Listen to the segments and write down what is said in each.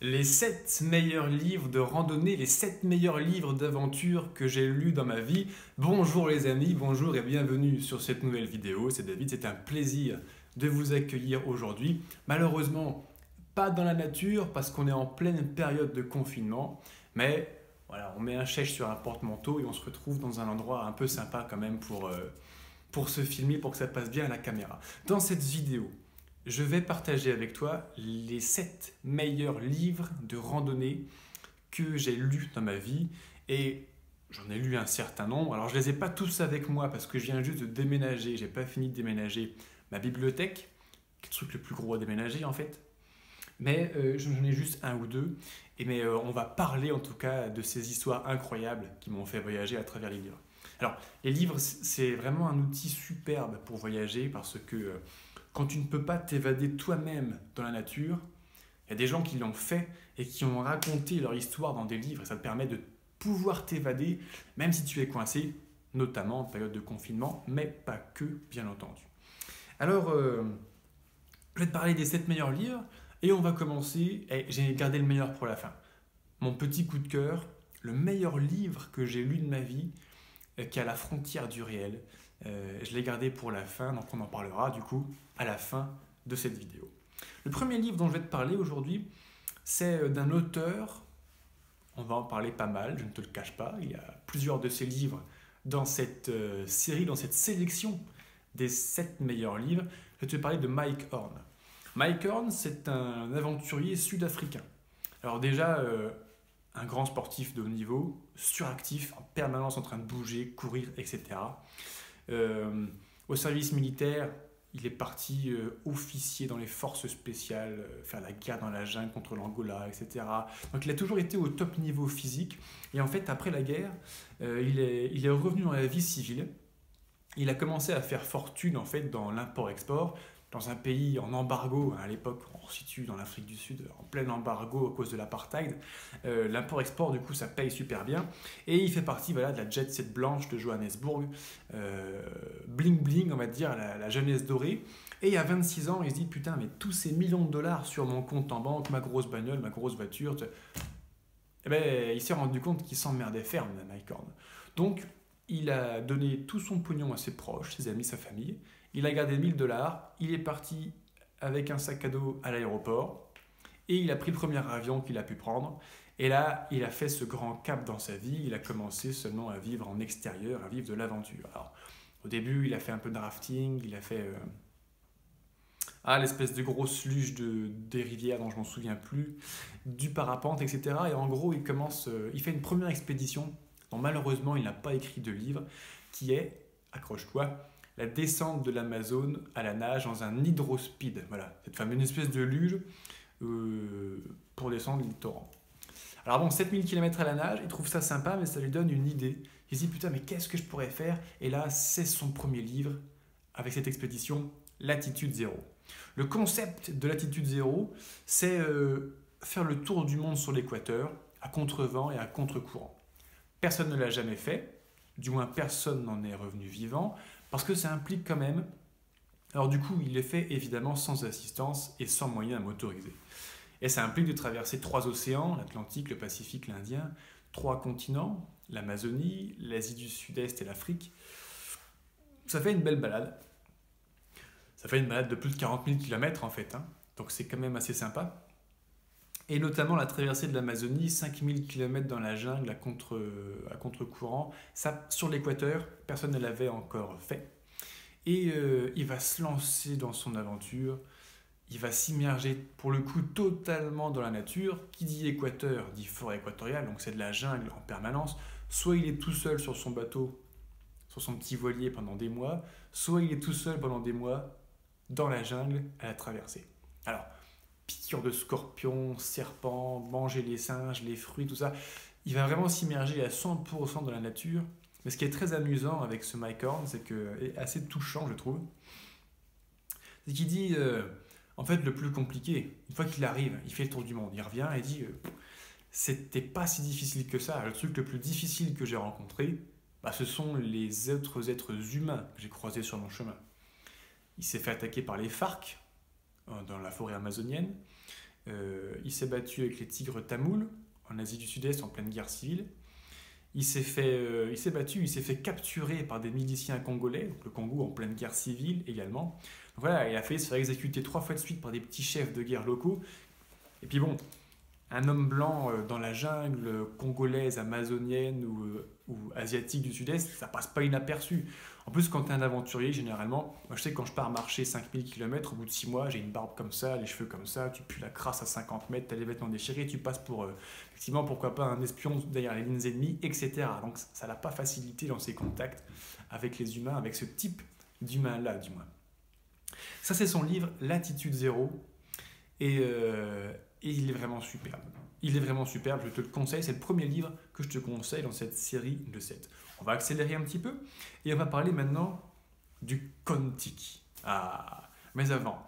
Les 7 meilleurs livres de randonnée, les 7 meilleurs livres d'aventure que j'ai lus dans ma vie. Bonjour les amis, bonjour et bienvenue sur cette nouvelle vidéo. C'est David, c'est un plaisir de vous accueillir aujourd'hui. Malheureusement, pas dans la nature parce qu'on est en pleine période de confinement. Mais voilà, on met un chèque sur un porte-manteau et on se retrouve dans un endroit un peu sympa quand même pour se filmer, pour que ça passe bien à la caméra. Dans cette vidéo, je vais partager avec toi les 7 meilleurs livres de randonnée que j'ai lus dans ma vie. Et j'en ai lu un certain nombre. Alors je ne les ai pas tous avec moi parce que je viens juste de déménager. Je n'ai pas fini de déménager ma bibliothèque, qui est le truc le plus gros à déménager en fait. Mais j'en ai juste un ou deux. Mais on va parler en tout cas de ces histoires incroyables qui m'ont fait voyager à travers les livres. Alors les livres, c'est vraiment un outil superbe pour voyager parce que quand tu ne peux pas t'évader toi-même dans la nature, il y a des gens qui l'ont fait et qui ont raconté leur histoire dans des livres et ça te permet de pouvoir t'évader même si tu es coincé, notamment en période de confinement, mais pas que, bien entendu. Alors, je vais te parler des 7 meilleurs livres et on va commencer, et j'ai gardé le meilleur pour la fin. Mon petit coup de cœur, le meilleur livre que j'ai lu de ma vie, qui est à la frontière du réel. Je l'ai gardé pour la fin, donc on en parlera du coup à la fin de cette vidéo. Le premier livre dont je vais te parler aujourd'hui, c'est d'un auteur, on va en parler pas mal, je ne te le cache pas, il y a plusieurs de ses livres dans cette série, dans cette sélection des 7 meilleurs livres. Je vais te parler de Mike Horn. Mike Horn, c'est un aventurier sud-africain. Alors déjà, un grand sportif de haut niveau, suractif, en permanence en train de bouger, courir, etc. Au service militaire, il est parti officier dans les forces spéciales, faire la guerre dans la jungle contre l'Angola, etc. Donc il a toujours été au top niveau physique. Et en fait, après la guerre, il est revenu dans la vie civile. Il a commencé à faire fortune en fait dans l'import-export, dans un pays en embargo. À l'époque, on se situe dans l'Afrique du Sud, en plein embargo à cause de l'apartheid. L'import-export, du coup, ça paye super bien. Et il fait partie voilà, de la jet set blanche de Johannesburg. Bling bling, on va dire, la jeunesse dorée. Et à 26 ans, il se dit, putain, mais tous ces millions de dollars sur mon compte en banque, ma grosse bagnole, ma grosse voiture, eh ben, il s'est rendu compte qu'il s'emmerdait ferme, Mike Horn. Donc, il a donné tout son pognon à ses proches, ses amis, sa famille. Il a gardé 1000 dollars. Il est parti avec un sac à dos à l'aéroport. Et il a pris le premier avion qu'il a pu prendre. Et là, il a fait ce grand cap dans sa vie. Il a commencé seulement à vivre en extérieur, à vivre de l'aventure. Alors, au début, il a fait un peu de rafting. Il a fait l'espèce de grosse luge des rivières dont je m'en souviens plus, du parapente, etc. Et en gros, il fait une première expédition dont malheureusement il n'a pas écrit de livre, qui est, accroche-toi, la descente de l'Amazone à la nage dans un hydrospeed. Voilà, cette fameuse espèce de luge pour descendre le torrent. Alors bon, 7000 km à la nage, il trouve ça sympa, mais ça lui donne une idée. Il se dit, putain, mais qu'est-ce que je pourrais faire? Et là, c'est son premier livre, avec cette expédition, Latitude Zéro. Le concept de Latitude Zéro, c'est faire le tour du monde sur l'équateur, à contre-vent et à contre-courant. Personne ne l'a jamais fait, du moins personne n'en est revenu vivant, parce que ça implique quand même... Alors du coup, il est fait évidemment sans assistance et sans moyens motorisés. Et ça implique de traverser 3 océans, l'Atlantique, le Pacifique, l'Indien, 3 continents, l'Amazonie, l'Asie du Sud-Est et l'Afrique. Ça fait une belle balade. Ça fait une balade de plus de 40 000 km en fait, hein. Donc c'est quand même assez sympa. Et notamment la traversée de l'Amazonie, 5000 km dans la jungle à contre-courant. Ça, sur l'équateur, personne ne l'avait encore fait. Et il va se lancer dans son aventure. Il va s'immerger, pour le coup, totalement dans la nature. Qui dit équateur dit forêt équatoriale, donc c'est de la jungle en permanence. Soit il est tout seul sur son bateau, sur son petit voilier pendant des mois, soit il est tout seul pendant des mois dans la jungle à la traversée. Alors, piqûres de scorpions, serpents, manger les singes, les fruits, tout ça. Il va vraiment s'immerger à 100% dans la nature. Mais ce qui est très amusant avec ce Mike Horn, et assez touchant, je trouve, c'est qu'il dit, en fait, le plus compliqué, une fois qu'il arrive, il fait le tour du monde, il revient et dit, c'était pas si difficile que ça. Le truc le plus difficile que j'ai rencontré, ce sont les autres êtres humains que j'ai croisés sur mon chemin. Il s'est fait attaquer par les FARC dans la forêt amazonienne. Il s'est battu avec les tigres tamouls en Asie du Sud-Est en pleine guerre civile. Il s'est fait capturer par des miliciens congolais, donc le Congo en pleine guerre civile également. Donc voilà, il a failli se faire exécuter 3 fois de suite par des petits chefs de guerre locaux. Et puis bon, un homme blanc dans la jungle congolaise, amazonienne ou asiatique du Sud-Est, ça passe pas inaperçu. En plus, quand tu es un aventurier, généralement, moi je sais que quand je pars marcher 5000 km, au bout de 6 mois, j'ai une barbe comme ça, les cheveux comme ça, tu pues la crasse à 50 mètres, tu as les vêtements déchirés, tu passes pour, effectivement, pourquoi pas un espion derrière les lignes ennemies, etc. Donc ça l'a pas facilité dans ses contacts avec les humains, avec ce type d'humain-là, du moins. Ça, c'est son livre Latitude Zéro. Et il est vraiment superbe. Il est vraiment superbe, je te le conseille. C'est le premier livre que je te conseille dans cette série de 7. On va accélérer un petit peu et on va parler maintenant du Kon-Tiki. Ah, mais avant,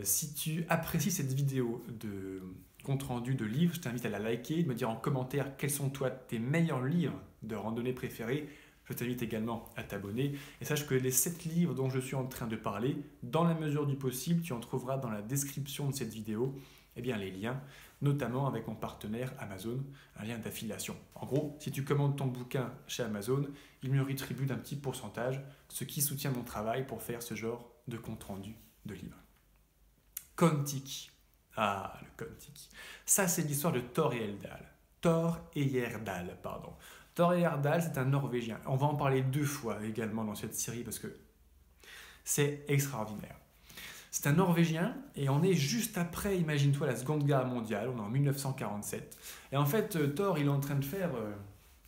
si tu apprécies cette vidéo de compte-rendu de livres, je t'invite à la liker, de me dire en commentaire quels sont toi tes meilleurs livres de randonnée préférés. Je t'invite également à t'abonner et sache que les 7 livres dont je suis en train de parler, dans la mesure du possible, tu en trouveras dans la description de cette vidéo les liens, notamment avec mon partenaire Amazon, un lien d'affiliation. En gros, si tu commandes ton bouquin chez Amazon, il me rétribue d'un petit pourcentage, ce qui soutient mon travail pour faire ce genre de compte-rendu de livres. Kon-Tiki. Ah, le Kon-Tiki. Ça, c'est l'histoire de Thor Heyerdahl. Thor Heyerdahl, pardon. Thor Heyerdahl, c'est un Norvégien. On va en parler 2 fois également dans cette série parce que c'est extraordinaire. C'est un Norvégien et on est juste après, imagine-toi, la Seconde Guerre mondiale, on est en 1947. Et en fait, Thor, il est en train de faire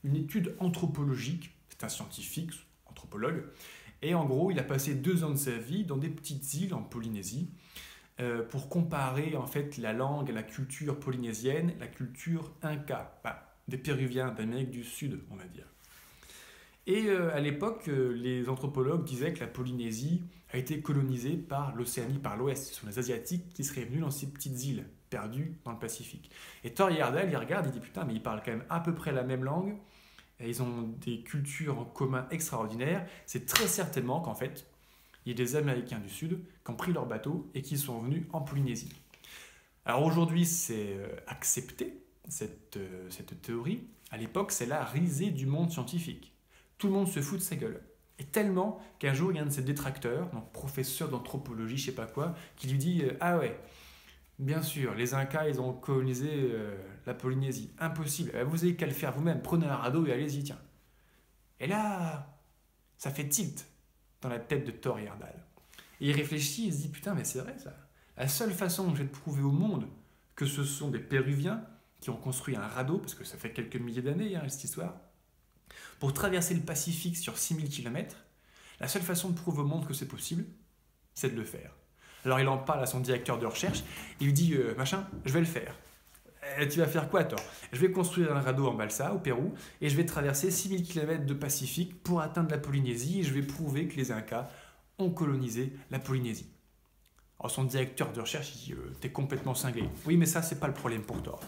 une étude anthropologique, c'est un scientifique, anthropologue, et en gros, il a passé 2 ans de sa vie dans des petites îles en Polynésie pour comparer en fait la langue et la culture polynésienne, la culture inca, des Péruviens d'Amérique du Sud, on va dire. Et à l'époque, les anthropologues disaient que la Polynésie a été colonisée par l'Océanie, par l'Ouest. Ce sont les Asiatiques qui seraient venus dans ces petites îles perdues dans le Pacifique. Et Thor Heyerdahl, il regarde, il dit putain, mais ils parlent quand même à peu près la même langue. Et ils ont des cultures en commun extraordinaires. C'est très certainement qu'en fait, il y a des Américains du Sud qui ont pris leur bateau et qui sont venus en Polynésie. Alors aujourd'hui, c'est accepté, cette théorie. À l'époque, c'est la risée du monde scientifique. Tout le monde se fout de sa gueule. Et tellement qu'un jour, il y a un de ses détracteurs, donc professeur d'anthropologie, je sais pas quoi, qui lui dit « Ah ouais, bien sûr, les Incas, ils ont colonisé la Polynésie. Impossible. Vous avez qu'à le faire vous-même. Prenez un radeau et allez-y, tiens. » Et là, ça fait tilt dans la tête de Thor Heyerdahl. Et il réfléchit, il se dit « Putain, mais c'est vrai ça. La seule façon que j'ai de prouver au monde que ce sont des Péruviens qui ont construit un radeau, parce que ça fait quelques milliers d'années, cette histoire, pour traverser le Pacifique sur 6000 km, la seule façon de prouver au monde que c'est possible, c'est de le faire. » Alors il en parle à son directeur de recherche, il lui dit « Machin, je vais le faire. » Tu vas faire quoi, Thor? Je vais construire un radeau en balsa, au Pérou, et je vais traverser 6000 km de Pacifique pour atteindre la Polynésie, et je vais prouver que les Incas ont colonisé la Polynésie. Alors son directeur de recherche, il dit « T'es complètement cinglé. » Oui, mais ça, c'est pas le problème pour Thor.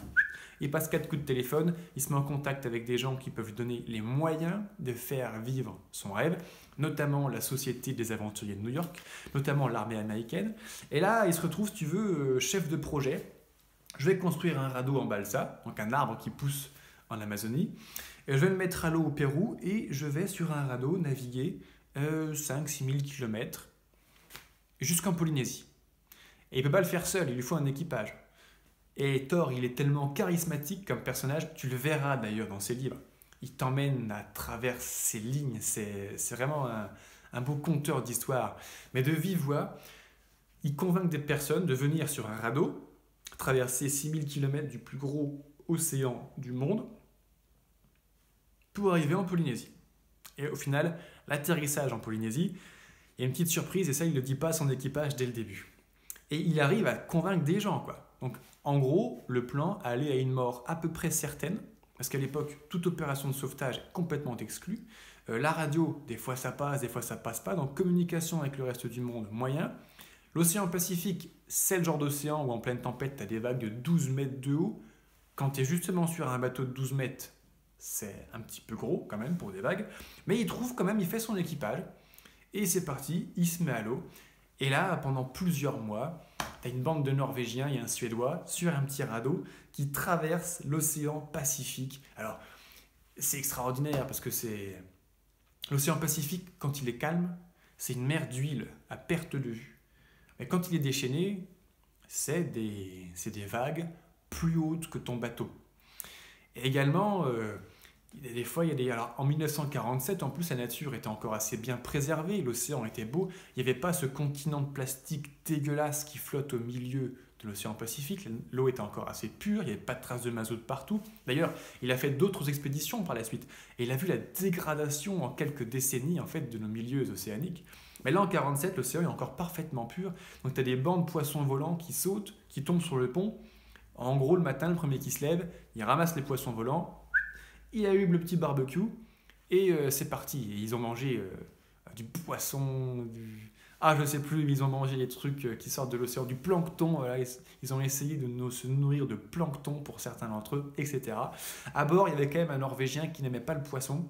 Il passe 4 coups de téléphone, il se met en contact avec des gens qui peuvent lui donner les moyens de faire vivre son rêve, notamment la Société des Aventuriers de New York, notamment l'armée américaine. Et là, il se retrouve, si tu veux, chef de projet. Je vais construire un radeau en balsa, donc un arbre qui pousse en Amazonie. Et je vais me mettre à l'eau au Pérou et je vais sur un radeau naviguer 5-6 000 km jusqu'en Polynésie. Et il ne peut pas le faire seul, il lui faut un équipage. Et Thor, il est tellement charismatique comme personnage, tu le verras d'ailleurs dans ses livres. Il t'emmène à travers ses lignes, c'est vraiment un beau conteur d'histoire. Mais de vive voix, il convainc des personnes de venir sur un radeau, traverser 6000 km du plus gros océan du monde, pour arriver en Polynésie. Et au final, l'atterrissage en Polynésie, il y a une petite surprise, et ça, il ne le dit pas à son équipage dès le début. Et il arrive à convaincre des gens, quoi. Donc, en gros, le plan allait à une mort à peu près certaine, parce qu'à l'époque, toute opération de sauvetage est complètement exclue. La radio, des fois ça passe pas, donc communication avec le reste du monde, moyen. L'océan Pacifique, c'est le genre d'océan où en pleine tempête, tu as des vagues de 12 mètres de haut. Quand tu es justement sur un bateau de 12 mètres, c'est un petit peu gros quand même pour des vagues. Mais il trouve quand même, il fait son équipage, et c'est parti, il se met à l'eau. Et là, pendant plusieurs mois, tu as une bande de Norvégiens et un Suédois sur un petit radeau qui traverse l'océan Pacifique. Alors, c'est extraordinaire parce que l'océan Pacifique, quand il est calme, c'est une mer d'huile à perte de vue. Mais quand il est déchaîné, c'est des vagues plus hautes que ton bateau. Et également, des fois, alors, en 1947, en plus, la nature était encore assez bien préservée, l'océan était beau, il n'y avait pas ce continent de plastique dégueulasse qui flotte au milieu de l'océan Pacifique, l'eau était encore assez pure, il n'y avait pas de traces de mazout partout. D'ailleurs, il a fait d'autres expéditions par la suite, et il a vu la dégradation en quelques décennies en fait, de nos milieux océaniques. Mais là, en 1947, l'océan est encore parfaitement pur, donc tu as des bancs de poissons volants qui sautent, qui tombent sur le pont. En gros, le matin, le premier qui se lève, il ramasse les poissons volants, il allume le petit barbecue et c'est parti. Et ils ont mangé du poisson, ah je sais plus, ils ont mangé les trucs qui sortent de l'océan, du plancton. Voilà. Ils ont essayé de se nourrir de plancton pour certains d'entre eux, etc. À bord, il y avait quand même un Norvégien qui n'aimait pas le poisson,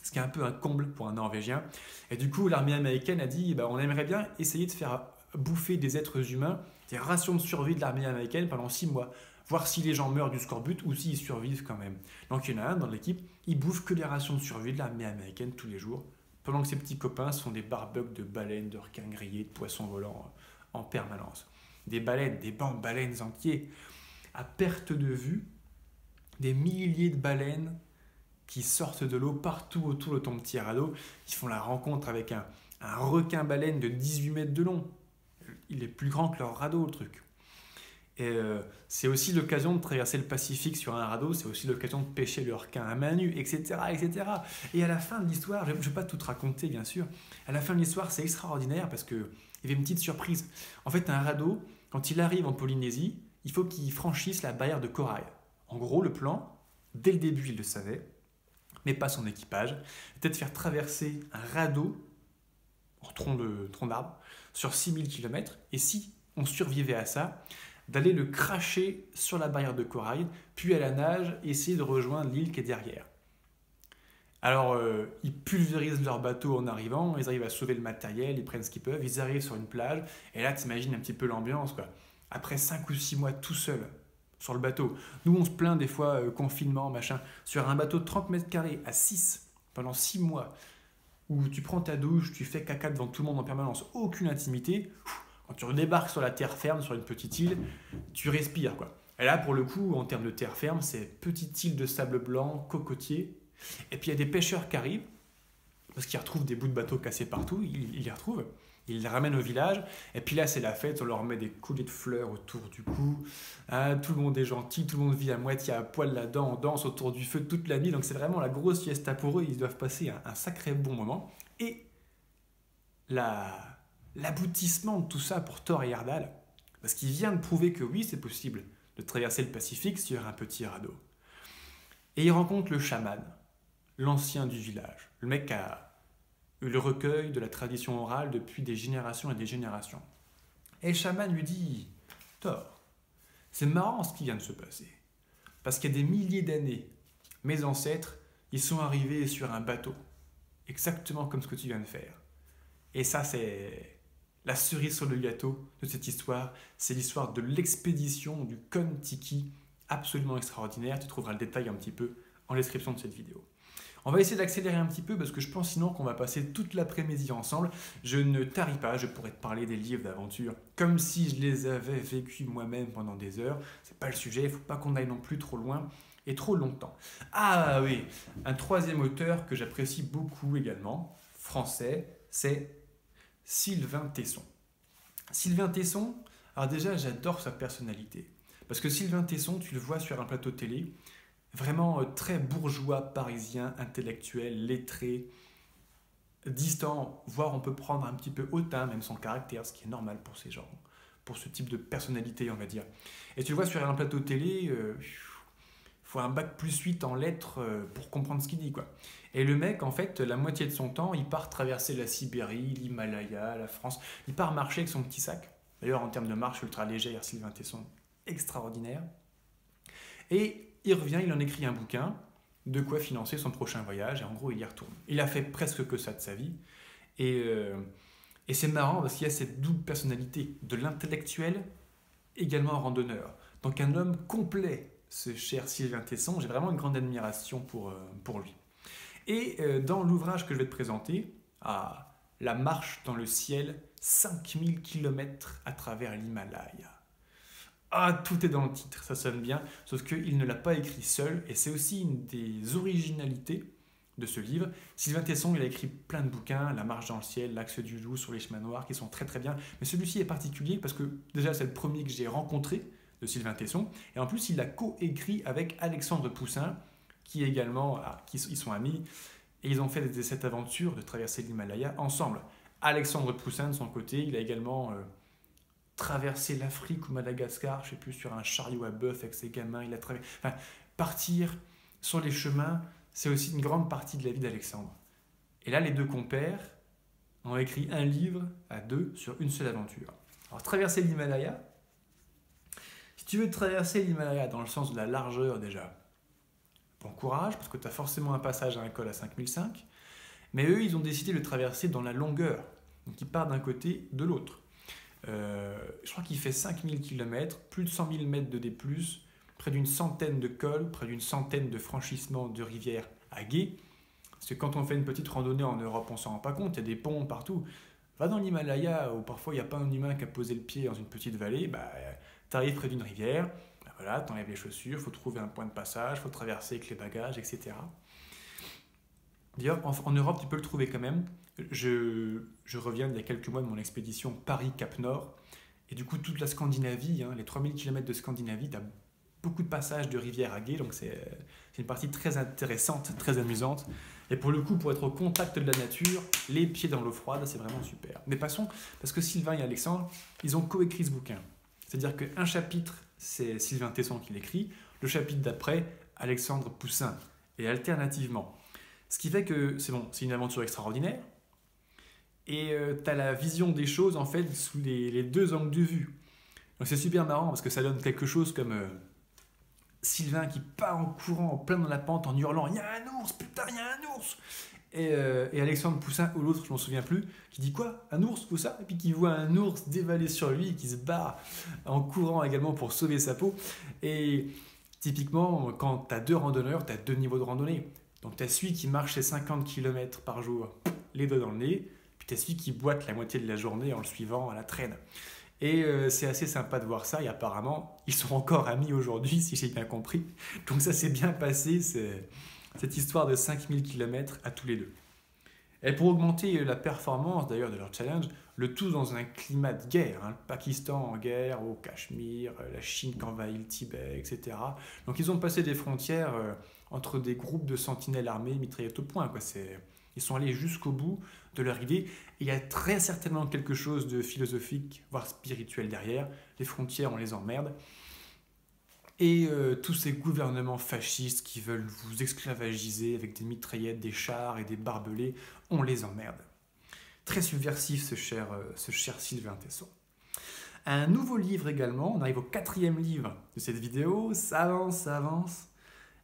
ce qui est un peu un comble pour un Norvégien. Et du coup, l'armée américaine a dit, on aimerait bien essayer de faire bouffer des êtres humains des rations de survie de l'armée américaine pendant 6 mois. Voir si les gens meurent du scorbut ou s'ils survivent quand même. Donc il y en a un dans l'équipe, il bouffe que les rations de survie de l'armée américaine tous les jours, pendant que ses petits copains se font des barbecues de baleines, de requins grillés, de poissons volants en permanence. Des baleines, des bancs de baleines entiers, à perte de vue, des milliers de baleines qui sortent de l'eau partout autour de ton petit radeau. Ils font la rencontre avec un requin-baleine de 18 mètres de long. Il est plus grand que leur radeau, le truc. Et c'est aussi l'occasion de traverser le Pacifique sur un radeau, c'est aussi l'occasion de pêcher le requin à main nue, etc., etc. Et à la fin de l'histoire, je ne vais pas tout raconter bien sûr, à la fin de l'histoire c'est extraordinaire parce qu'il y avait une petite surprise. En fait, un radeau, quand il arrive en Polynésie, il faut qu'il franchisse la barrière de corail. En gros, le plan, dès le début il le savait, mais pas son équipage, c'était de faire traverser un radeau en tronc d'arbre sur 6000 km, et si on survivait à ça, d'aller le cracher sur la barrière de corail, puis à la nage, essayer de rejoindre l'île qui est derrière. Alors, ils pulvérisent leur bateau en arrivant, ils arrivent à sauver le matériel, ils prennent ce qu'ils peuvent, ils arrivent sur une plage, et là, t'imagines un petit peu l'ambiance, quoi. Après 5 ou 6 mois tout seul, sur le bateau. Nous, on se plaint des fois, confinement, machin, sur un bateau de 30 mètres carrés, à 6, pendant 6 mois, où tu prends ta douche, tu fais caca devant tout le monde en permanence, aucune intimité. Quand tu redébarques sur la terre ferme, sur une petite île, tu respires, quoi. Et là, pour le coup, en termes de terre ferme, c'est petite île de sable blanc, cocotier. Et puis il y a des pêcheurs qui arrivent, parce qu'ils retrouvent des bouts de bateau cassés partout, ils les retrouvent, ils les ramènent au village. Et puis là, c'est la fête, on leur met des colliers de fleurs autour du cou. Hein, tout le monde est gentil, tout le monde vit à moitié à poil là-dedans, on danse autour du feu toute la nuit. Donc c'est vraiment la grosse fiesta pour eux, ils doivent passer un sacré bon moment. Et l'aboutissement de tout ça pour Thor Heyerdahl, parce qu'il vient de prouver que oui, c'est possible de traverser le Pacifique sur un petit radeau. Et il rencontre le chaman, l'ancien du village, le mec qui a eu le recueil de la tradition orale depuis des générations et des générations. Et le chaman lui dit « Thor, c'est marrant ce qui vient de se passer, parce qu'il y a des milliers d'années, mes ancêtres, ils sont arrivés sur un bateau, exactement comme ce que tu viens de faire. Et ça, c'est la cerise sur le gâteau de cette histoire. C'est l'histoire de l'expédition du Kon-Tiki, absolument extraordinaire. Tu trouveras le détail un petit peu en description de cette vidéo. On va essayer d'accélérer un petit peu parce que je pense sinon qu'on va passer toute l'après-midi ensemble. Je ne taris pas, je pourrais te parler des livres d'aventure comme si je les avais vécus moi-même pendant des heures. C'est pas le sujet, il ne faut pas qu'on aille non plus trop loin et trop longtemps. Ah oui, un troisième auteur que j'apprécie beaucoup également, français, c'est Sylvain Tesson. Sylvain Tesson, alors déjà j'adore sa personnalité. Parce que Sylvain Tesson, tu le vois sur un plateau télé, vraiment très bourgeois, parisien, intellectuel, lettré, distant, voire on peut prendre un petit peu hautain, même son caractère, ce qui est normal pour ces gens, pour ce type de personnalité, on va dire. Et tu le vois sur un plateau télé, faut un bac+8 en lettres pour comprendre ce qu'il dit, quoi. Et le mec, en fait, la moitié de son temps, il part traverser la Sibérie, l'Himalaya, la France. Il part marcher avec son petit sac. D'ailleurs, en termes de marche ultra légère, Sylvain Tesson, extraordinaire. Et il revient, il en écrit un bouquin, de quoi financer son prochain voyage, et en gros, il y retourne. Il a fait presque que ça de sa vie. Et Et c'est marrant parce qu'il y a cette double personnalité de l'intellectuel également randonneur. Donc un homme complet, ce cher Sylvain Tesson, j'ai vraiment une grande admiration pour lui. Et dans l'ouvrage que je vais te présenter, La marche dans le ciel, 5000 km à travers l'Himalaya. Ah, tout est dans le titre, ça sonne bien, sauf qu'il ne l'a pas écrit seul, et c'est aussi une des originalités de ce livre. Sylvain Tesson, il a écrit plein de bouquins, La marche dans le ciel, L'Axe du loup, Sur les chemins noirs, qui sont très très bien, mais celui-ci est particulier parce que déjà c'est le premier que j'ai rencontré de Sylvain Tesson, et en plus il l'a co-écrit avec Alexandre Poussin, qui également, ils sont amis, et ils ont fait cette aventure de traverser l'Himalaya ensemble. Alexandre Poussin, de son côté, il a également traverser l'Afrique ou Madagascar, je ne sais plus, sur un chariot à bœuf avec ses gamins. Enfin, partir sur les chemins, c'est aussi une grande partie de la vie d'Alexandre. Et là, les deux compères ont écrit un livre à deux sur une seule aventure. Alors, traverser l'Himalaya, si tu veux traverser l'Himalaya dans le sens de la largeur déjà, bon courage, parce que tu as forcément un passage à un col à 5005, mais eux, ils ont décidé de traverser dans la longueur. Donc, ils partent d'un côté, de l'autre. Je crois qu'il fait 5000 km, plus de 100 000 mètres de D+, près d'une centaine de cols, près d'une centaine de franchissements de rivières à gué. Parce que quand on fait une petite randonnée en Europe, on ne s'en rend pas compte, il y a des ponts partout. Va dans l'Himalaya, où parfois il n'y a pas un humain qui a posé le pied dans une petite vallée, tu arrives près d'une rivière, voilà, tu enlèves les chaussures, il faut trouver un point de passage, il faut traverser avec les bagages, etc. D'ailleurs, en Europe, tu peux le trouver quand même. Je reviens d'il y a quelques mois de mon expédition Paris-Cap-Nord. Et du coup, toute la Scandinavie, les 3000 km de Scandinavie, tu as beaucoup de passages de rivières à gué. Donc, c'est une partie très intéressante, très amusante. Et pour le coup, pour être au contact de la nature, les pieds dans l'eau froide, c'est vraiment super. Mais passons, parce que Sylvain et Alexandre, ils ont coécrit ce bouquin. C'est-à-dire qu'un chapitre, c'est Sylvain Tesson qui l'écrit. Le chapitre d'après, Alexandre Poussin. Et alternativement. Ce qui fait que c'est une aventure extraordinaire. Et tu as la vision des choses en fait sous les deux angles de vue. Donc c'est super marrant parce que ça donne quelque chose comme Sylvain qui part en courant en plein dans la pente en hurlant « Il y a un ours, putain, il y a un ours !» et Alexandre Poussin ou l'autre, je m'en souviens plus, qui dit quoi? Un ours ou ça? Et puis qui voit un ours dévaler sur lui et qui se barre en courant également pour sauver sa peau. Et typiquement, quand tu as deux randonneurs, tu as deux niveaux de randonnée. Donc tu as celui qui marche ses 50 km par jour, les doigts dans le nez, puis tu as celui qui boite la moitié de la journée en le suivant à la traîne. Et c'est assez sympa de voir ça, et apparemment, ils sont encore amis aujourd'hui, si j'ai bien compris. Donc ça s'est bien passé, cette histoire de 5000 km à tous les deux. Et pour augmenter la performance d'ailleurs de leur challenge, le tout dans un climat de guerre, le Pakistan en guerre, au Cachemire, la Chine qui envahit le Tibet, etc. Donc ils ont passé des frontières entre des groupes de sentinelles armées, mitraillettes au poing, quoi. Ils sont allés jusqu'au bout de leur idée. Et il y a très certainement quelque chose de philosophique, voire spirituel derrière. Les frontières, on les emmerde. Et tous ces gouvernements fascistes qui veulent vous esclavagiser avec des mitraillettes, des chars et des barbelés, on les emmerde. Très subversif ce cher Sylvain Tesson. Un nouveau livre également, on arrive au 4e livre de cette vidéo, ça avance, ça avance.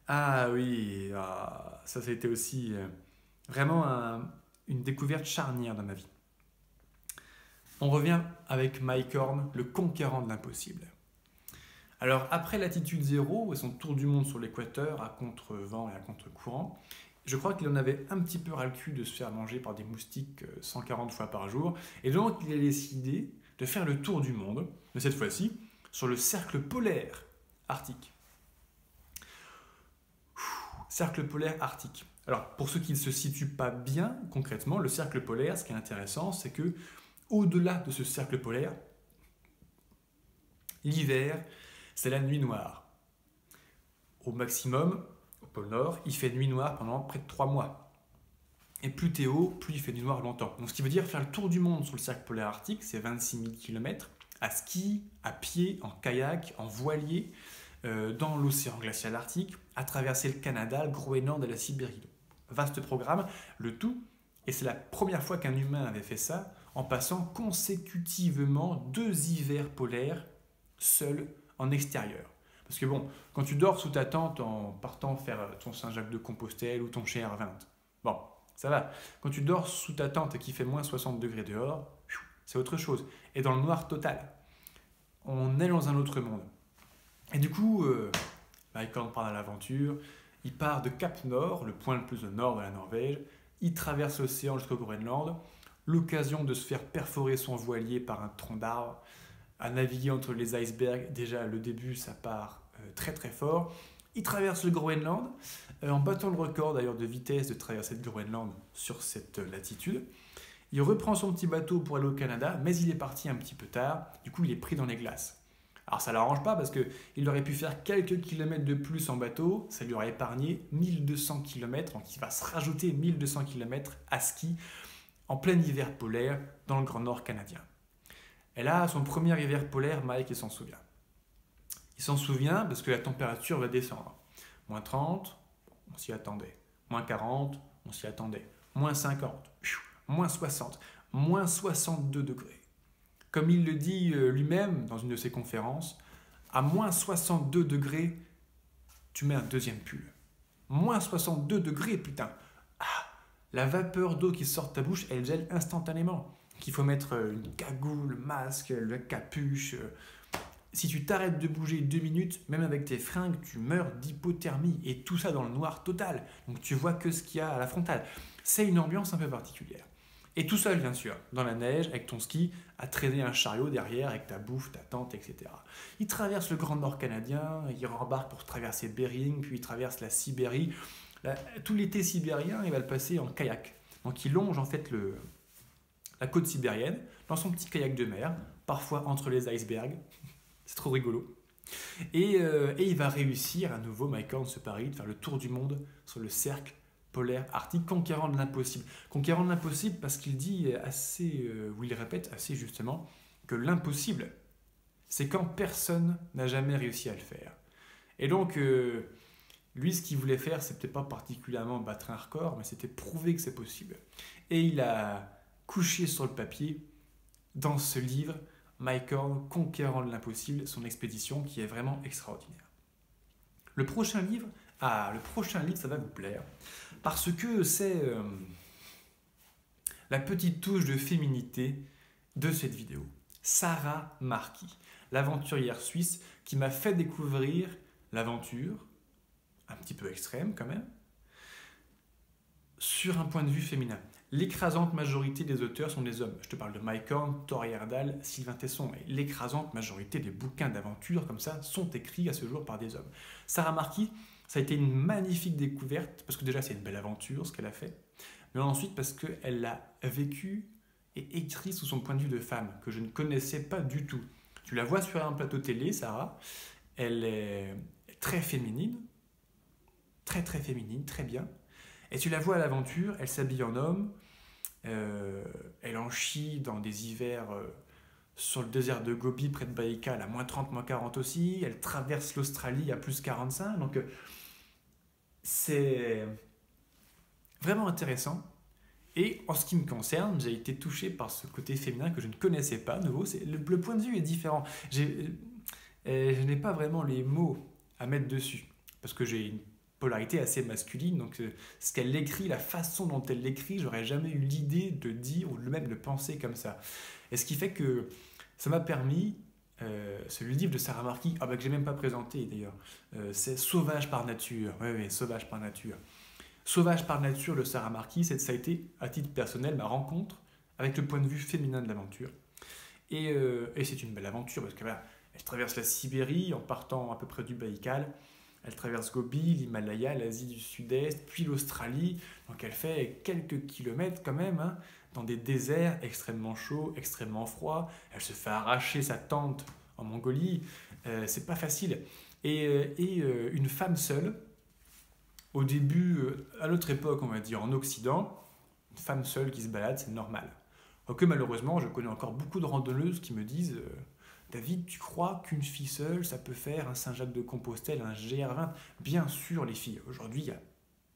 Ah oui, ça a été aussi vraiment une découverte charnière dans ma vie. On revient avec Mike Horn, le conquérant de l'impossible. Alors après Latitude Zéro et son tour du monde sur l'équateur à contre-vent et à contre-courant, je crois qu'il en avait un petit peu ras le cul de se faire manger par des moustiques 140 fois par jour, et donc il a décidé de faire le tour du monde, mais cette fois-ci sur le cercle polaire arctique. Cercle polaire arctique. Alors, pour ceux qui ne se situent pas bien concrètement, le cercle polaire, ce qui est intéressant, c'est que au-delà de ce cercle polaire, l'hiver, c'est la nuit noire. Au maximum, au pôle Nord, il fait nuit noire pendant près de 3 mois. Et plus t'es haut, plus il fait nuit noire longtemps. Donc, ce qui veut dire faire le tour du monde sur le cercle polaire arctique, c'est 26 000 km, à ski, à pied, en kayak, en voilier, dans l'océan glacial arctique, à traverser le Canada, le Groenland et la Sibérie. Vaste programme, le tout, et c'est la première fois qu'un humain avait fait ça, en passant consécutivement 2 hivers polaires, seul, en extérieur. Parce que bon, quand tu dors sous ta tente en partant faire ton Saint-Jacques-de-Compostelle ou ton GR20, bon, ça va. Quand tu dors sous ta tente et qu'il fait moins 60 degrés dehors, c'est autre chose. Et dans le noir total, on est dans un autre monde. Et du coup, Mike Horn part à l'aventure, il part de Cap Nord, le point le plus au nord de la Norvège, il traverse l'océan jusqu'au Groenland, l'occasion de se faire perforer son voilier par un tronc d'arbre, à naviguer entre les icebergs. Déjà, le début, ça part très très fort. Il traverse le Groenland, en battant le record d'ailleurs de vitesse de traverser le Groenland sur cette latitude. Il reprend son petit bateau pour aller au Canada, mais il est parti un petit peu tard, du coup il est pris dans les glaces. Alors ça ne l'arrange pas parce qu'il aurait pu faire quelques kilomètres de plus en bateau, ça lui aurait épargné 1200 km, donc il va se rajouter 1200 km à ski en plein hiver polaire dans le Grand Nord canadien. Et là, son premier hiver polaire, Mike, il s'en souvient. Il s'en souvient parce que la température va descendre. Moins 30, on s'y attendait. Moins 40, on s'y attendait. Moins 50, moins 60, moins 62 degrés. Comme il le dit lui-même dans une de ses conférences, à moins 62 degrés, tu mets un deuxième pull. Moins 62 degrés, putain. Ah, la vapeur d'eau qui sort de ta bouche, elle gèle instantanément. Il faut mettre une cagoule, le masque, la capuche. Si tu t'arrêtes de bouger 2 minutes, même avec tes fringues, tu meurs d'hypothermie. Et tout ça dans le noir total. Donc tu vois que ce qu'il y a à la frontale. C'est une ambiance un peu particulière. Et tout seul, bien sûr, dans la neige, avec ton ski, à traîner un chariot derrière, avec ta bouffe, ta tente, etc. Il traverse le Grand Nord canadien, il rembarque pour traverser Bering, puis il traverse la Sibérie. Tout l'été sibérien, il va le passer en kayak. Donc il longe en fait la côte sibérienne dans son petit kayak de mer, parfois entre les icebergs. C'est trop rigolo. Et il va réussir à nouveau, Mike Horn se parie, de faire le tour du monde sur le cercle polaire arctique, conquérant de l'impossible. Conquérant de l'impossible parce qu'il dit assez, ou il répète assez justement, que l'impossible, c'est quand personne n'a jamais réussi à le faire. Et donc, lui, ce qu'il voulait faire, c'était pas particulièrement battre un record, mais c'était prouver que c'est possible. Et il a couché sur le papier, dans ce livre, Mike Horn, Conquérant de l'impossible, son expédition qui est vraiment extraordinaire. Le prochain livre, ça va vous plaire, parce que c'est la petite touche de féminité de cette vidéo. Sarah Marquis, l'aventurière suisse qui m'a fait découvrir l'aventure, un petit peu extrême quand même, sur un point de vue féminin. L'écrasante majorité des auteurs sont des hommes. Je te parle de Mike Horn, Thor Heyerdahl, Sylvain Tesson. Et l'écrasante majorité des bouquins d'aventure comme ça sont écrits à ce jour par des hommes. Sarah Marquis, ça a été une magnifique découverte, parce que déjà c'est une belle aventure ce qu'elle a fait, mais ensuite parce qu'elle l'a vécu et écrit sous son point de vue de femme, que je ne connaissais pas du tout. Tu la vois sur un plateau télé, Sarah, elle est très féminine, très féminine, très bien. Et tu la vois à l'aventure, elle s'habille en homme, elle en chie dans des hivers sur le désert de Gobi, près de Baïkal, à moins 30, moins 40 aussi. Elle traverse l'Australie à plus 45. Donc, c'est vraiment intéressant. Et en ce qui me concerne, j'ai été touché par ce côté féminin que je ne connaissais pas. De nouveau, le point de vue est différent. Je n'ai pas vraiment les mots à mettre dessus, parce que j'ai une polarité assez masculine, donc ce qu'elle écrit, la façon dont elle l'écrit, j'aurais jamais eu l'idée de dire ou même de penser comme ça. Et ce qui fait que ça m'a permis, ce livre de Sarah Marquis, que j'ai même pas présenté d'ailleurs, c'est Sauvage par nature, oui, Sauvage par nature. Sauvage par nature de Sarah Marquis, ça a été, à titre personnel, ma rencontre avec le point de vue féminin de l'aventure. Et c'est une belle aventure, parce qu'elle traverse la Sibérie en partant à peu près du Baïkal. Elle traverse Gobi, l'Himalaya, l'Asie du Sud-Est, puis l'Australie. Donc elle fait quelques kilomètres quand même, hein, dans des déserts extrêmement chauds, extrêmement froids. Elle se fait arracher sa tente en Mongolie. C'est pas facile. Et une femme seule, au début, à notre époque, on va dire en Occident, une femme seule qui se balade, c'est normal. Quoique malheureusement, je connais encore beaucoup de randonneuses qui me disent David, tu crois qu'une fille seule, ça peut faire un Saint-Jacques-de-Compostelle, un GR20? Bien sûr, les filles. Aujourd'hui, il y a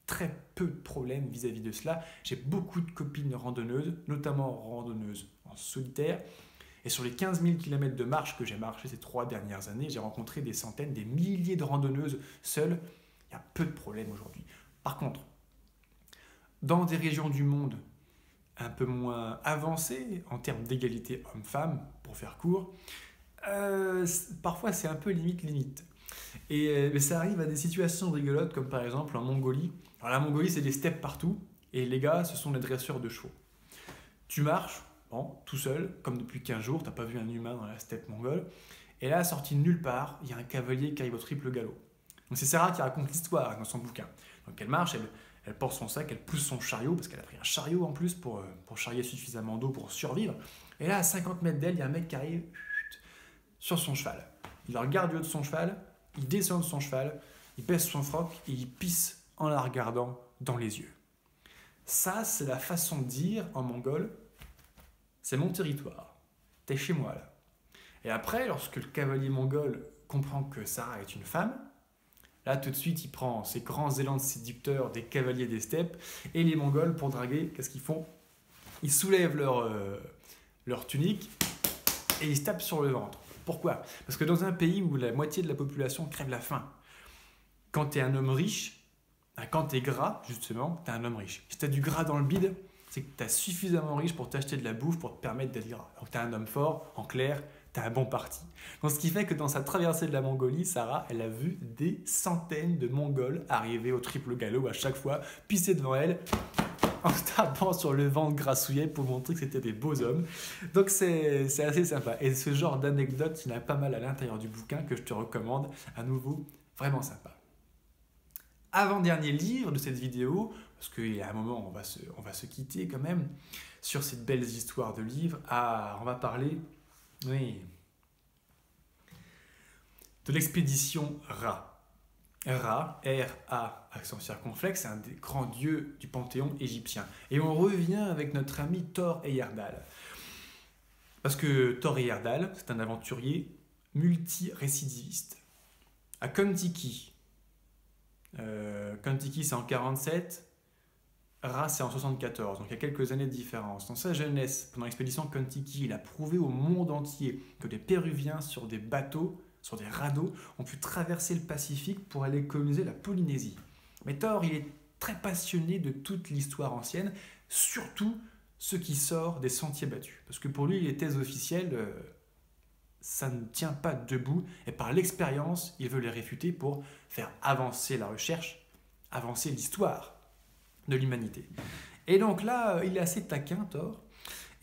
très peu de problèmes vis-à-vis de cela. J'ai beaucoup de copines randonneuses, notamment randonneuses en solitaire. Et sur les 15 000 km de marche que j'ai marché ces 3 dernières années, j'ai rencontré des centaines, des milliers de randonneuses seules. Il y a peu de problèmes aujourd'hui. Par contre, dans des régions du monde un peu moins avancées en termes d'égalité homme-femme, pour faire court, parfois c'est un peu limite. Et ça arrive à des situations rigolotes, comme par exemple en Mongolie. Alors la Mongolie, c'est des steppes partout, et les gars, ce sont des dresseurs de chevaux. Tu marches, bon, tout seul, comme depuis 15 jours, t'as pas vu un humain dans la steppe mongole, et là, sorti de nulle part, il y a un cavalier qui arrive au triple galop. Donc c'est Sarah qui raconte l'histoire dans son bouquin. Donc elle marche, elle porte son sac, elle pousse son chariot, parce qu'elle a pris un chariot en plus pour charrier suffisamment d'eau pour survivre. Et là, à 50 mètres d'elle, il y a un mec qui arrive sur son cheval. Il la regarde du haut de son cheval, il descend de son cheval, il baisse son froc et il pisse en la regardant dans les yeux. Ça, c'est la façon de dire en mongol, c'est mon territoire, t'es chez moi là. Et après, lorsque le cavalier mongol comprend que Sarah est une femme, là tout de suite il prend ses grands élans de séducteurs des cavaliers des steppes, et les Mongols, pour draguer, qu'est-ce qu'ils font? Ils soulèvent leur tunique et ils se tapent sur le ventre. Pourquoi? Parce que dans un pays où la moitié de la population crève la faim, quand tu es un homme riche, quand tu es gras, justement, tu es un homme riche. Si tu as du gras dans le bide, c'est que tu es suffisamment riche pour t'acheter de la bouffe pour te permettre d'être gras. Donc tu es un homme fort, en clair, tu as un bon parti. Donc ce qui fait que dans sa traversée de la Mongolie, Sarah, elle a vu des centaines de Mongols arriver au triple galop à chaque fois, pisser devant elle, en se tapant sur le ventre grassouillet pour montrer que c'était des beaux hommes. Donc c'est assez sympa. Et ce genre d'anecdote, il y en a pas mal à l'intérieur du bouquin que je te recommande. À nouveau, vraiment sympa. Avant-dernier livre de cette vidéo, parce qu'il y a un moment on va se quitter quand même, sur ces belles histoires de livres. On va parler de l'expédition Ra. Ra, R-A, accent circonflexe, c'est un des grands dieux du panthéon égyptien. Et on revient avec notre ami Thor Heyerdahl. Parce que Thor Heyerdahl, c'est un aventurier multirécidiviste. À Kon-Tiki, Kon-Tiki c'est en 47, Ra c'est en 74, donc il y a quelques années de différence. Dans sa jeunesse, pendant l'expédition Kon-Tiki, il a prouvé au monde entier que les Péruviens sur des bateaux, sur des radeaux, ont pu traverser le Pacifique pour aller coloniser la Polynésie. Mais Thor, il est très passionné de toute l'histoire ancienne, surtout ce qui sort des sentiers battus. Parce que pour lui, les thèses officielles, ça ne tient pas debout, et par l'expérience, il veut les réfuter pour faire avancer la recherche, avancer l'histoire de l'humanité. Et donc là, il est assez taquin, Thor,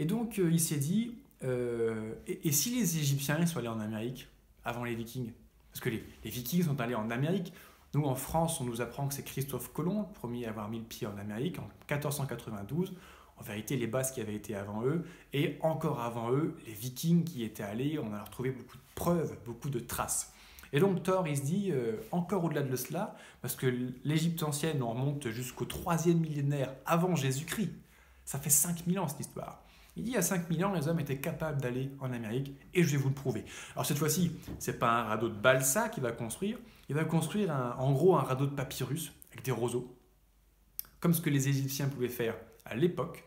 et donc il s'est dit, et si les Égyptiens sont allés en Amérique avant les Vikings? Parce que les Vikings sont allés en Amérique. Nous, en France, on nous apprend que c'est Christophe Colomb, le premier à avoir mis le pied en Amérique, en 1492. En vérité, les Basques avaient été avant eux, et encore avant eux, les Vikings qui y étaient allés, on a retrouvé beaucoup de preuves, beaucoup de traces. Et donc Thor, il se dit, encore au-delà de cela, parce que l'Égypte ancienne, on remonte jusqu'au 3e millénaire avant Jésus-Christ. Ça fait 5000 ans cette histoire. Il dit, à 5000 ans, les hommes étaient capables d'aller en Amérique, et je vais vous le prouver. Alors cette fois-ci, ce n'est pas un radeau de balsa qu'il va construire, il va construire en gros un radeau de papyrus, avec des roseaux, comme ce que les Égyptiens pouvaient faire à l'époque.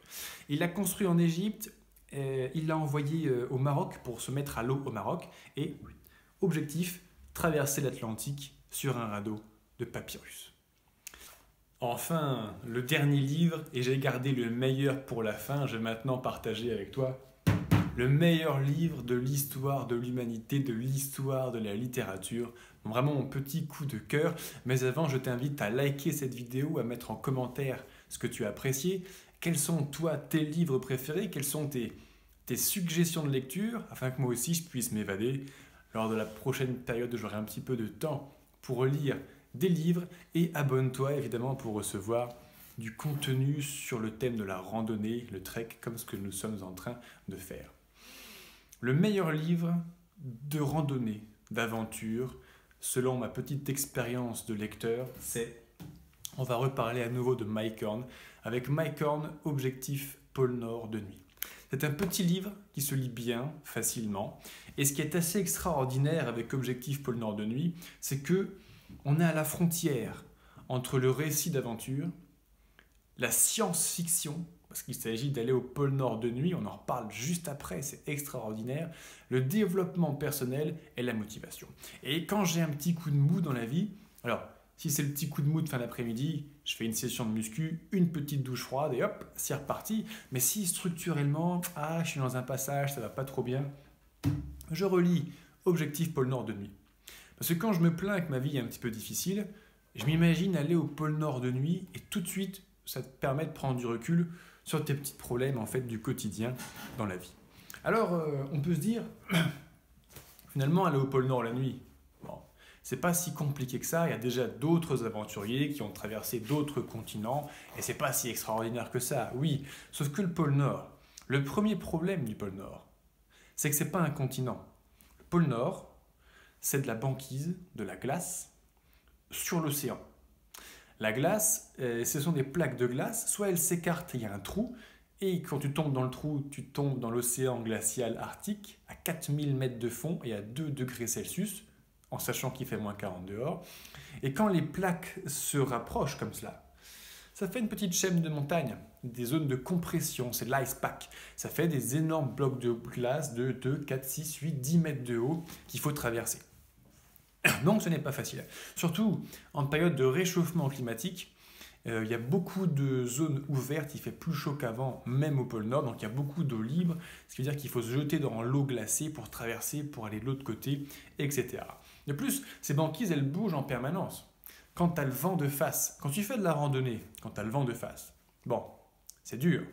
Il l'a construit en Égypte, il l'a envoyé au Maroc pour se mettre à l'eau au Maroc, et objectif, traverser l'Atlantique sur un radeau de papyrus. Enfin, le dernier livre, et j'ai gardé le meilleur pour la fin, je vais maintenant partager avec toi le meilleur livre de l'histoire de l'humanité, de l'histoire de la littérature. Vraiment mon petit coup de cœur. Mais avant, je t'invite à liker cette vidéo, à mettre en commentaire ce que tu as apprécié. Quels sont, toi, tes livres préférés? Quelles sont tes suggestions de lecture, afin que moi aussi je puisse m'évader. Lors de la prochaine période, j'aurai un petit peu de temps pour lire des livres, et abonne-toi évidemment pour recevoir du contenu sur le thème de la randonnée, le trek, comme ce que nous sommes en train de faire. Le meilleur livre de randonnée, d'aventure, selon ma petite expérience de lecteur, c'est, on va reparler à nouveau de Mike Horn, avec Mike Horn, Objectif pôle Nord de nuit. C'est un petit livre qui se lit bien, facilement, et ce qui est assez extraordinaire avec Objectif pôle Nord de nuit, c'est que on est à la frontière entre le récit d'aventure, la science-fiction, parce qu'il s'agit d'aller au pôle Nord de nuit, on en reparle juste après, c'est extraordinaire, le développement personnel et la motivation. Et quand j'ai un petit coup de mou dans la vie, alors Si c'est le petit coup de mou de fin d'après-midi, je fais une session de muscu, une petite douche froide et hop, c'est reparti. Mais si structurellement, je suis dans un passage, ça va pas trop bien, je relis Objectif pôle Nord de nuit. Parce que quand je me plains que ma vie est un petit peu difficile, je m'imagine aller au pôle Nord de nuit et tout de suite, ça te permet de prendre du recul sur tes petits problèmes en fait du quotidien dans la vie. Alors, on peut se dire, finalement, aller au pôle Nord la nuit, bon, c'est pas si compliqué que ça. Il y a déjà d'autres aventuriers qui ont traversé d'autres continents et c'est pas si extraordinaire que ça. Oui, sauf que le pôle Nord, le premier problème du pôle Nord, c'est que c'est pas un continent. Le pôle Nord, c'est de la banquise, de la glace sur l'océan. La glace, ce sont des plaques de glace, soit elles s'écartent, il y a un trou, et quand tu tombes dans le trou, tu tombes dans l'océan glacial arctique à 4000 mètres de fond et à 2 degrés Celsius, en sachant qu'il fait moins 40 dehors. Et quand les plaques se rapprochent comme cela, ça fait une petite chaîne de montagne, des zones de compression, c'est de l'ice pack. Ça fait des énormes blocs de glace de 2, 4, 6, 8, 10 mètres de haut qu'il faut traverser. Donc ce n'est pas facile. Surtout en période de réchauffement climatique, il y a beaucoup de zones ouvertes, il fait plus chaud qu'avant, même au pôle Nord, donc il y a beaucoup d'eau libre, ce qui veut dire qu'il faut se jeter dans l'eau glacée pour traverser, pour aller de l'autre côté, etc. De plus, ces banquises, elles bougent en permanence. Quand tu as le vent de face, quand tu fais de la randonnée, quand tu as le vent de face, bon, c'est dur.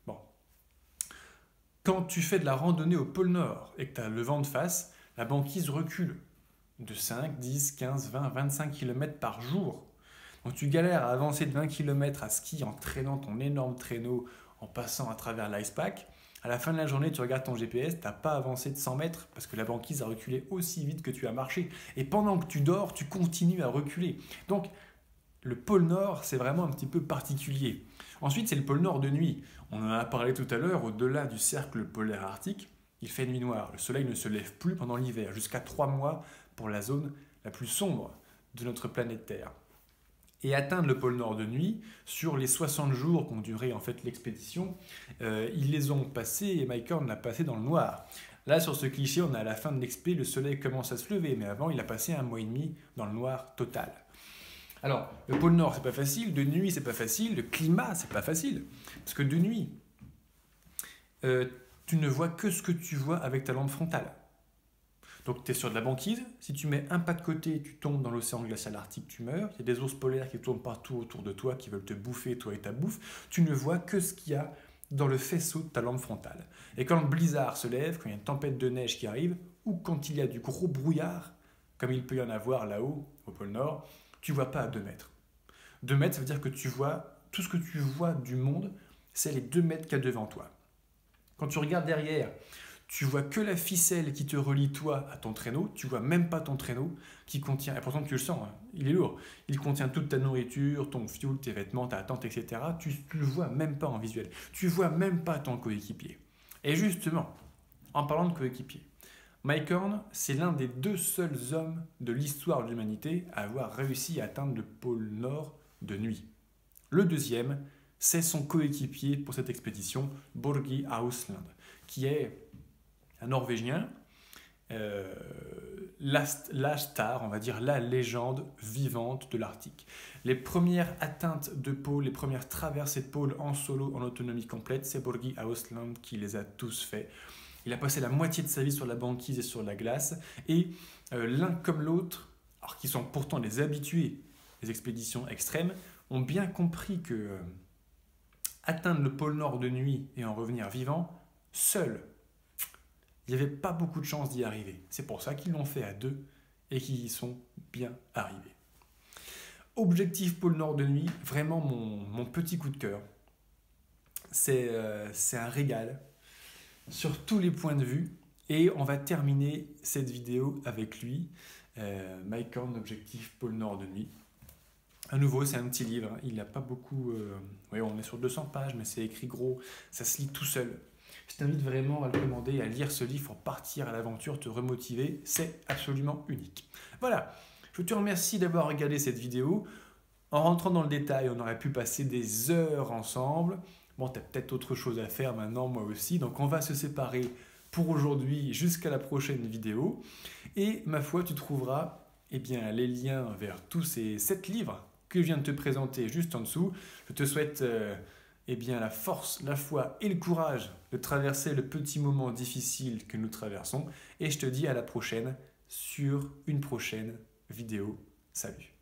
Bon. Quand tu fais de la randonnée au pôle Nord et que tu as le vent de face, la banquise recule de 5, 10, 15, 20, 25 km par jour. Donc tu galères à avancer de 20 km à ski en traînant ton énorme traîneau, en passant à travers l'icepack. À la fin de la journée, tu regardes ton GPS, tu n'as pas avancé de 100 mètres parce que la banquise a reculé aussi vite que tu as marché. Et pendant que tu dors, tu continues à reculer. Donc le pôle Nord, c'est vraiment un petit peu particulier. Ensuite, c'est le pôle Nord de nuit. On en a parlé tout à l'heure, au-delà du cercle polaire arctique, il fait nuit noire. Le soleil ne se lève plus pendant l'hiver, jusqu'à 3 mois pour la zone la plus sombre de notre planète Terre. Et atteindre le pôle Nord de nuit, sur les 60 jours qu'ont duré en fait l'expédition, ils les ont passés et Mike Horn l'a passé dans le noir. Là, sur ce cliché, on a à la fin de l'expé, le soleil commence à se lever, mais avant, il a passé 1 mois et demi dans le noir total. Alors, le pôle Nord, c'est pas facile, de nuit, c'est pas facile, le climat, c'est pas facile, parce que de nuit, tu ne vois que ce que tu vois avec ta lampe frontale. Donc tu es sur de la banquise, si tu mets un pas de côté, tu tombes dans l'océan glacial arctique, tu meurs, il y a des ours polaires qui tournent partout autour de toi, qui veulent te bouffer, toi et ta bouffe, tu ne vois que ce qu'il y a dans le faisceau de ta lampe frontale. Et quand le blizzard se lève, quand il y a une tempête de neige qui arrive, ou quand il y a du gros brouillard, comme il peut y en avoir là-haut, au pôle Nord, tu ne vois pas à 2 mètres. 2 mètres, ça veut dire que tu vois, tout ce que tu vois du monde, c'est les 2 mètres qu'il y a devant toi. Quand tu regardes derrière, tu vois que la ficelle qui te relie toi à ton traîneau, tu vois même pas ton traîneau qui contient, et pourtant tu le sens, hein, il est lourd, il contient toute ta nourriture, ton fuel, tes vêtements, ta tente, etc. Tu le vois même pas en visuel, tu vois même pas ton coéquipier. Et justement, en parlant de coéquipier, Mike Horn, c'est l'un des 2 seuls hommes de l'histoire de l'humanité à avoir réussi à atteindre le pôle Nord de nuit. Le deuxième, c'est son coéquipier pour cette expédition, Børge Ousland, qui est un Norvégien, la star, on va dire la légende vivante de l'Arctique. Les premières atteintes de pôle, les premières traversées de pôle en solo, en autonomie complète, c'est Børge Ousland qui les a tous fait. Il a passé la moitié de sa vie sur la banquise et sur la glace, et l'un comme l'autre, alors qui sont pourtant des habitués des expéditions extrêmes, ont bien compris que atteindre le pôle Nord de nuit et en revenir vivant, seul, il n'y avait pas beaucoup de chances d'y arriver. C'est pour ça qu'ils l'ont fait à 2 et qu'ils y sont bien arrivés. Objectif pôle Nord de nuit, vraiment mon petit coup de cœur. C'est un régal sur tous les points de vue. Et on va terminer cette vidéo avec lui. Mike Horn, Objectif pôle Nord de nuit. À nouveau, c'est un petit livre. Il n'a pas beaucoup... Oui, on est sur 200 pages, mais c'est écrit gros. Ça se lit tout seul. Je t'invite vraiment à le commander, à lire ce livre pour partir à l'aventure, te remotiver. C'est absolument unique. Voilà, je te remercie d'avoir regardé cette vidéo. En rentrant dans le détail, on aurait pu passer des heures ensemble. Bon, tu as peut-être autre chose à faire maintenant, moi aussi. Donc on va se séparer pour aujourd'hui jusqu'à la prochaine vidéo. Et ma foi, tu trouveras eh bien, les liens vers tous ces 7 livres que je viens de te présenter juste en dessous. Je te souhaite eh bien, la force, la foi et le courage de traverser le petit moment difficile que nous traversons. Et je te dis à la prochaine sur une prochaine vidéo. Salut!